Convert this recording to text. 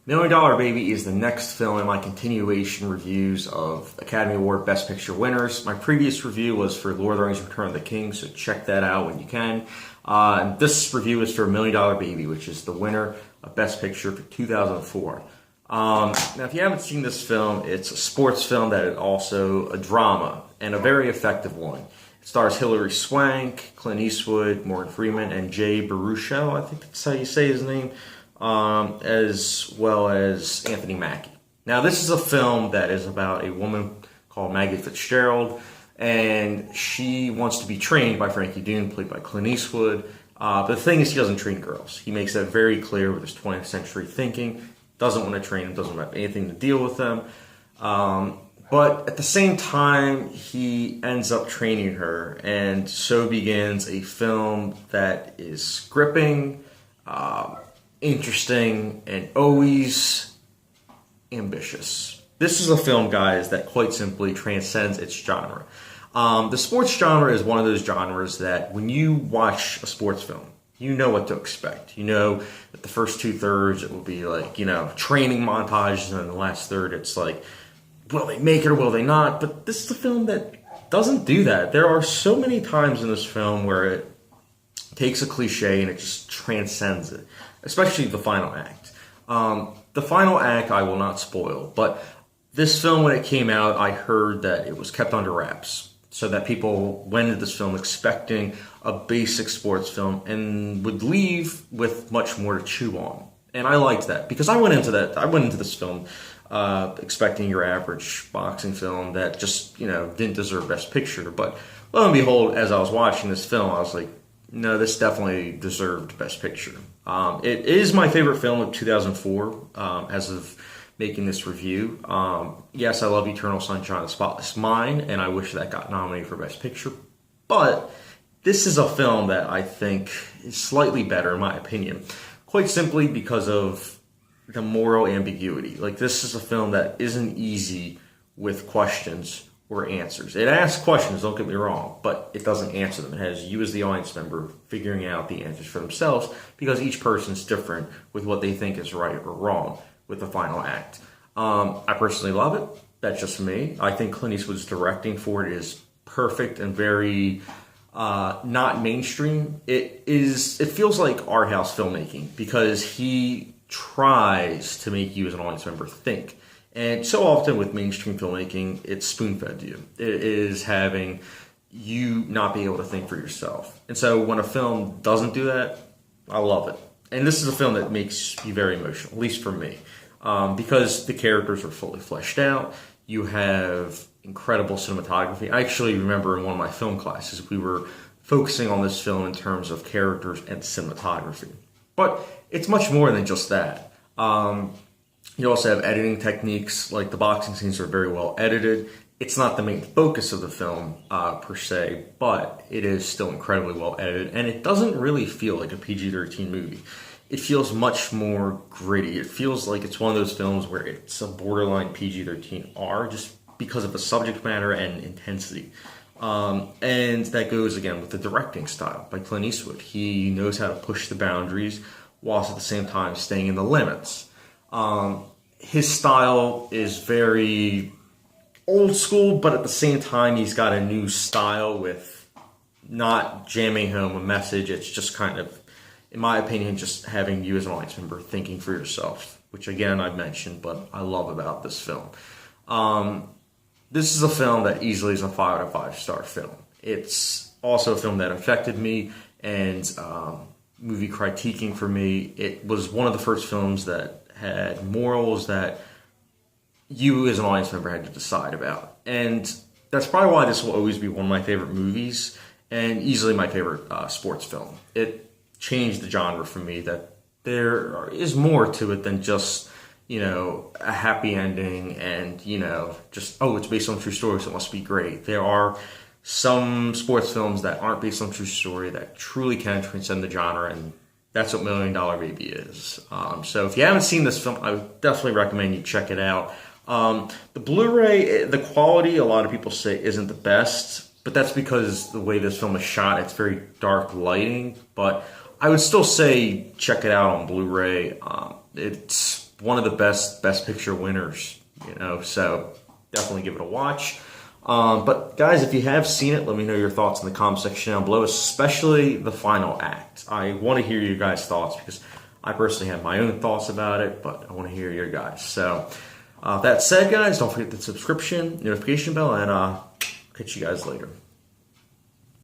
Million Dollar Baby is the next film in my continuation reviews of Academy Award Best Picture winners. My previous review was for Lord of the Rings: Return of the King, so check that out when you can. This review is for Million Dollar Baby, which is the winner of Best Picture for 2004. Now, if you haven't seen this film, it's a sports film that is also a drama, and a very effective one. It stars Hilary Swank, Clint Eastwood, Morgan Freeman, and Jay Baruchel, I think that's how you say his name, as well as Anthony Mackie. Now, this is a film that is about a woman called Maggie Fitzgerald, and she wants to be trained by Frankie Dune, played by Clint Eastwood. But the thing is, he doesn't train girls. He makes that very clear with his 20th century thinking. Doesn't want to train them, doesn't have anything to deal with them. But at the same time, he ends up training her, and so begins a film that is gripping, interesting, and always ambitious. This is a film, guys, that quite simply transcends its genre. The sports genre is one of those genres that when you watch a sports film, you know what to expect. You know that the first 2/3 it will be like, training montages, and then the last third it's like, will they make it or will they not? But this is a film that doesn't do that. There are so many times in this film where it takes a cliche and it just transcends it, especially the final act. The final act I will not spoil, but this film, when it came out, I heard that it was kept under wraps, so that people went into this film expecting a basic sports film and would leave with much more to chew on. And I liked that, because I went into this film expecting your average boxing film that just, didn't deserve Best Picture. But lo and behold, as I was watching this film, I was like, no, this definitely deserved Best Picture. It is my favorite film of 2004 as of making this review. Yes, I love Eternal Sunshine of the Spotless Mind, and I wish that got nominated for Best Picture. But this is a film that I think is slightly better, in my opinion, quite simply because of the moral ambiguity. Like, this is a film that isn't easy with questions or answers. It asks questions, don't get me wrong, but it doesn't answer them. It has you as the audience member figuring out the answers for themselves, because each person's different with what they think is right or wrong with the final act. I personally love it. That's just me. I think Clint Eastwood's directing for it is perfect and very not mainstream. It feels like art house filmmaking, because he tries to make you as an audience member think. And so often with mainstream filmmaking, it's spoon-fed to you. It is having you not be able to think for yourself. And so when a film doesn't do that, I love it. And this is a film that makes you very emotional, at least for me, because the characters are fully fleshed out. You have incredible cinematography. I actually remember in one of my film classes, we were focusing on this film in terms of characters and cinematography. But it's much more than just that. You also have editing techniques, like the boxing scenes are very well edited. It's not the main focus of the film per se, but it is still incredibly well edited, and it doesn't really feel like a PG-13 movie. It feels much more gritty. It feels like it's one of those films where it's a borderline PG-13 R, just because of the subject matter and intensity. And that goes, again, with the directing style by Clint Eastwood. He knows how to push the boundaries whilst at the same time staying in the limits. His style is very old school, but at the same time, he's got a new style with not jamming home a message. It's just kind of, in my opinion, just having you as an audience member thinking for yourself, which again, I've mentioned, but I love about this film. This is a film that easily is a 5 out of 5 star film. It's also a film that affected me, and movie critiquing for me. It was one of the first films that had morals that you as an audience member had to decide about. And that's probably why this will always be one of my favorite movies, and easily my favorite sports film. It changed the genre for me, that there is more to it than just, a happy ending and, just, it's based on a true story, so it must be great. There are some sports films that aren't based on true story that truly can transcend the genre, and that's what Million Dollar Baby is. So if you haven't seen this film, I would definitely recommend you check it out. The Blu-ray, the quality, a lot of people say isn't the best, but that's because the way this film is shot, it's very dark lighting. But I would still say check it out on Blu-ray. It's one of the best Picture winners, you know, so definitely give it a watch. But guys, if you have seen it, let me know your thoughts in the comment section down below, especially the final act. I want to hear your guys' thoughts because I personally have my own thoughts about it, but I want to hear your guys. So that said, guys, don't forget the subscription, notification bell, and catch you guys later.